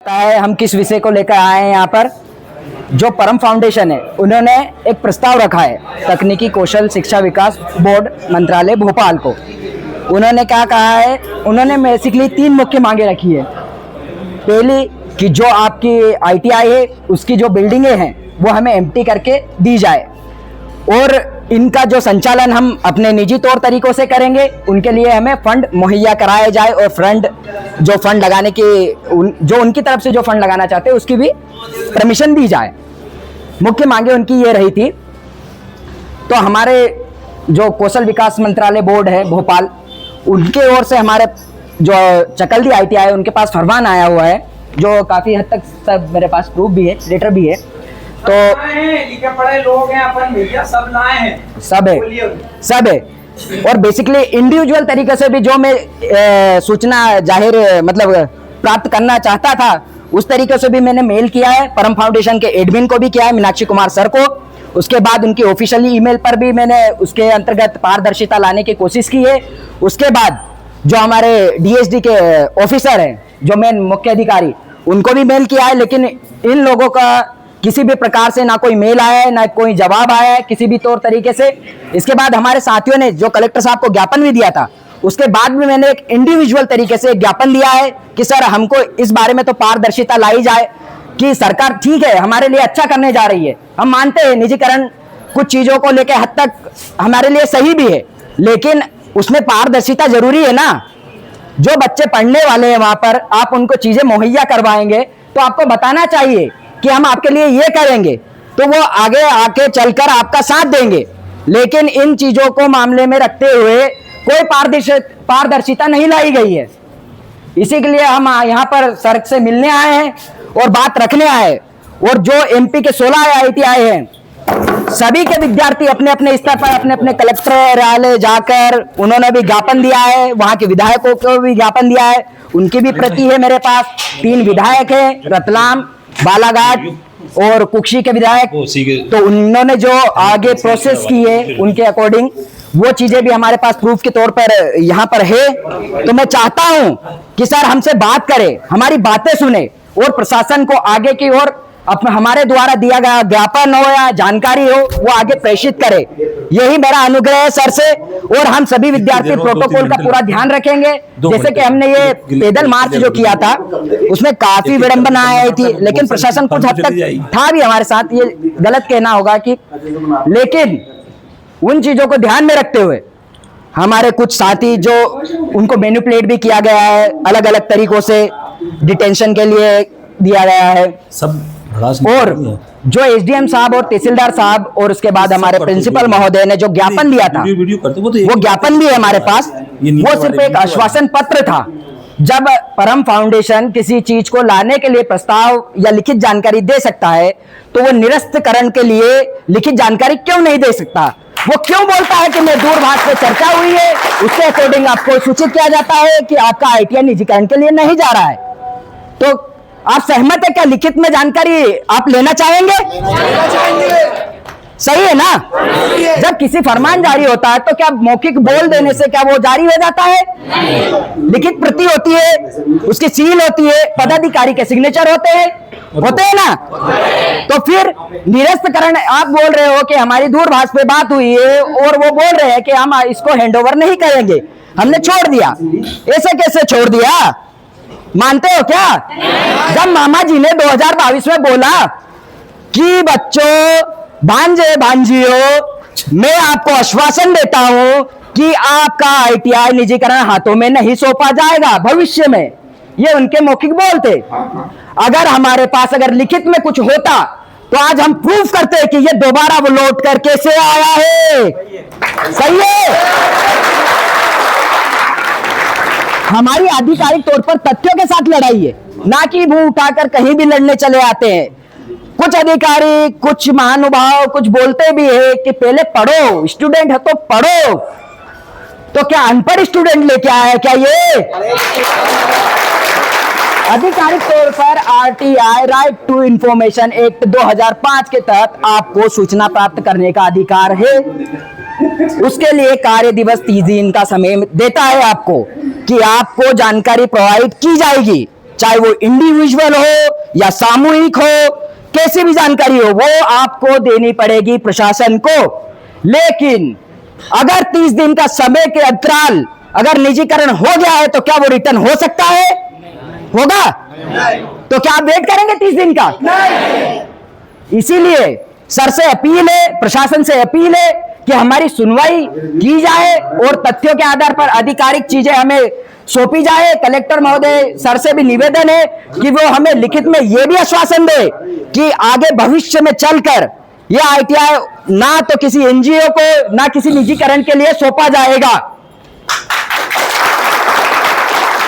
है हम किस विषय को लेकर आए हैं यहाँ पर। जो परम फाउंडेशन है उन्होंने एक प्रस्ताव रखा है तकनीकी कौशल शिक्षा विकास बोर्ड मंत्रालय भोपाल को। उन्होंने क्या कहा है, उन्होंने बेसिकली 3 मुख्य मांगे रखी है। पहली कि जो आपकी ITI है उसकी जो बिल्डिंगें हैं वो हमें एम्प्टी करके दी जाए और इनका जो संचालन हम अपने निजी तौर तरीकों से करेंगे। उनके लिए हमें फंड मुहैया कराया जाए और फंड लगाने की जो उनकी तरफ से जो फंड लगाना चाहते हैं उसकी भी परमिशन दी जाए। मुख्य मांगे उनकी ये रही थी। तो हमारे जो कौशल विकास मंत्रालय बोर्ड है भोपाल, उनके ओर से हमारे जो चकल्दी ITI है उनके पास फरमान आया हुआ है जो काफ़ी हद तक सब मेरे पास प्रूफ भी है, लेटर भी है। तो लिखे पढ़े लोग हैं अपन भैया, सब लाए हैं, सब है। और बेसिकली इंडिविजुअल तरीके से भी जो मैं सूचना जाहिर मतलब प्राप्त करना चाहता था उस तरीके से भी मैंने मेल किया है। परम फाउंडेशन के एडमिन को भी किया है, मीनाक्षी कुमार सर को। उसके बाद उनकी ऑफिशियली ईमेल पर भी मैंने उसके अंतर्गत पारदर्शिता लाने की कोशिश की है। उसके बाद जो हमारे DSD के ऑफिसर हैं, जो मेन मुख्य अधिकारी, उनको भी मेल किया है। लेकिन इन लोगों का किसी भी प्रकार से ना कोई मेल आया है ना कोई जवाब आया है किसी भी तौर तरीके से। इसके बाद हमारे साथियों ने जो कलेक्टर साहब को ज्ञापन भी दिया था, उसके बाद भी मैंने एक इंडिविजुअल तरीके से ज्ञापन दिया है कि सर हमको इस बारे में तो पारदर्शिता लाई जाए कि सरकार ठीक है हमारे लिए अच्छा करने जा रही है। हम मानते हैं निजीकरण कुछ चीजों को लेकर हद तक हमारे लिए सही भी है, लेकिन उसमें पारदर्शिता जरूरी है ना। जो बच्चे पढ़ने वाले हैं वहां पर आप उनको चीजें मुहैया करवाएंगे तो आपको बताना चाहिए कि हम आपके लिए ये करेंगे, तो वो आगे आके चलकर आपका साथ देंगे। लेकिन इन चीजों को मामले में रखते हुए कोई पारदर्शिता नहीं लाई गई है। इसी के लिए हम यहाँ पर सर से मिलने आए हैं और बात रखने आए। और जो MP के 16 ITI हैं, सभी के विद्यार्थी अपने अपने स्तर पर अपने अपने कलेक्टरेट जाकर उन्होंने भी ज्ञापन दिया है, वहां के विधायकों को भी ज्ञापन दिया है। उनकी भी प्रति है मेरे पास। 3 विधायक हैं, रतलाम, बालाघाट और कुक्षी के विधायक। तो उन्होंने जो आगे प्रोसेस की है उनके अकॉर्डिंग वो चीजें भी हमारे पास प्रूफ के तौर पर यहाँ पर है। तो मैं चाहता हूं कि सर हमसे बात करें, हमारी बातें सुने और प्रशासन को आगे की ओर हमारे द्वारा दिया गया ज्ञापन हो या जानकारी हो वो आगे प्रेषित करे। यही मेरा अनुग्रह है सर से। और हम सभी विद्यार्थी प्रोटोकॉल का पूरा ध्यान रखेंगे। जैसे कि हमने ये पैदल मार्च जो किया था उसमें काफी विडंबना आई थी, लेकिन प्रशासन कुछ हद तक था भी हमारे साथ, ये गलत कहना होगा कि, लेकिन उन चीजों को ध्यान में रखते हुए हमारे कुछ साथी जो उनको मैनिपुलेट भी किया गया है, अलग अलग तरीकों से डिटेंशन के लिए दिया गया है सब। और जो SDM साहब और तहसीलदार साहब और उसके बाद हमारे प्रिंसिपल महोदय ने जो ज्ञापन दिया था वो ज्ञापन भी है हमारे पास। वो सिर्फ एक आश्वासन पत्र था। जब परम फाउंडेशन किसी चीज को लाने के लिए प्रस्ताव या लिखित जानकारी दे सकता है तो वो निरस्तकरण के लिए लिखित जानकारी क्यों नहीं दे सकता? वो क्यों बोलता है कि मैं दूरभाष पे चर्चा हुई है, उसके अकॉर्डिंग आपको सूचित किया जाता है कि आपका ITI निजीकरण के लिए नहीं जा रहा है। तो आप सहमत है क्या? लिखित में जानकारी आप लेना चाहेंगे? सही है ना? जब किसी फरमान जारी होता है तो क्या मौखिक बोल देने से क्या वो जारी हो जाता है? लिखित प्रति होती है, उसकी सील होती है, पदाधिकारी के सिग्नेचर होते हैं ना। तो फिर निरस्तकरण आप बोल रहे हो कि हमारी दूरभाष पे बात हुई है और वो बोल रहे हैं कि हम इसको हैंडओवर नहीं करेंगे, हमने छोड़ दिया। ऐसे कैसे छोड़ दिया? मानते हो क्या? जब मामा जी ने 2022 में बोला कि बच्चों, भांजे भांजियों, मैं आपको आश्वासन देता हूं कि आपका ITI निजीकरण हाथों में नहीं सौंपा जाएगा भविष्य में, ये उनके मौखिक बोल थे। अगर हमारे पास अगर लिखित में कुछ होता तो आज हम प्रूफ करते कि ये दोबारा वो लौट कर कैसे आया है। सही है? हमारी आधिकारिक तौर पर तथ्यों के साथ लड़ाई है, ना कि मुंह उठाकर कहीं भी लड़ने चले आते हैं। कुछ अधिकारी, कुछ महानुभाव कुछ बोलते भी है कि पहले पढ़ो, स्टूडेंट है तो पढ़ो। तो क्या अनपढ़ स्टूडेंट लेके आया है क्या ये? आधिकारिक तौर पर RTI Right to Information Act 2005 के तहत आपको सूचना प्राप्त करने का अधिकार है। उसके लिए कार्य दिवस 30 दिन का समय देता है आपको कि आपको जानकारी प्रोवाइड की जाएगी। चाहे वो इंडिविजुअल हो या सामूहिक हो, कैसी भी जानकारी हो वो आपको देनी पड़ेगी प्रशासन को। लेकिन अगर 30 दिन का समय के अंतराल अगर निजीकरण हो गया है तो क्या वो रिटर्न हो सकता है? होगा? तो क्या आप वेट करेंगे 30 दिन का? इसीलिए सर से अपील है, प्रशासन से अपील है कि हमारी सुनवाई की जाए और तथ्यों के आधार पर आधिकारिक चीजें हमें सौंपी जाए। कलेक्टर महोदय सर से भी निवेदन है कि वो हमें लिखित में यह भी आश्वासन दे कि आगे भविष्य में चलकर यह आईटीआई ना तो किसी एनजीओ को ना किसी निजीकरण के लिए सौंपा जाएगा।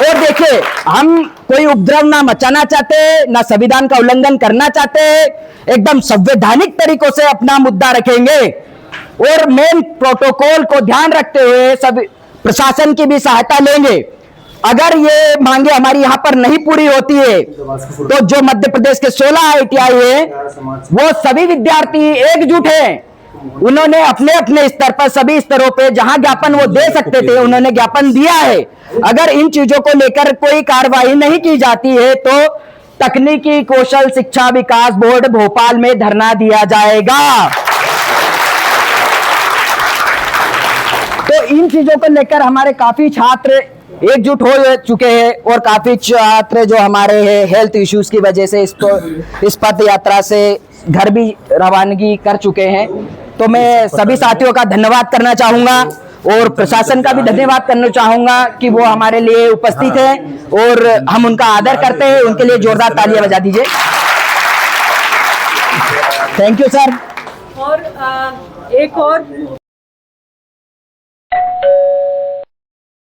और देखिए, हम कोई उपद्रव ना मचाना चाहते, ना संविधान का उल्लंघन करना चाहते, एकदम संवैधानिक तरीकों से अपना मुद्दा रखेंगे और मेन प्रोटोकॉल को ध्यान रखते हुए सब प्रशासन की भी सहायता लेंगे। अगर ये मांगे हमारी यहां पर नहीं पूरी होती है तो जो मध्य प्रदेश के 16 आईटीआई है वो सभी विद्यार्थी एकजुट हैं। उन्होंने अपने अपने स्तर पर सभी स्तरों पे जहां ज्ञापन वो दे सकते थे उन्होंने ज्ञापन दिया है। अगर इन चीजों को लेकर कोई कार्रवाई नहीं की जाती है तो तकनीकी कौशल शिक्षा विकास बोर्ड भोपाल में धरना दिया जाएगा। तो इन चीजों को लेकर हमारे काफी छात्र एकजुट हो चुके हैं और काफी छात्र जो हमारे हैं हेल्थ इश्यूज की वजह से इस पद यात्रा से घर भी रवानगी कर चुके हैं। तो मैं सभी साथियों का धन्यवाद करना चाहूंगा और प्रशासन का भी धन्यवाद करना चाहूंगा कि वो हमारे लिए उपस्थित हैं और हम उनका आदर करते हैं। उनके लिए जोरदार तालियां बजा दीजिए। Thank you sir. और एक और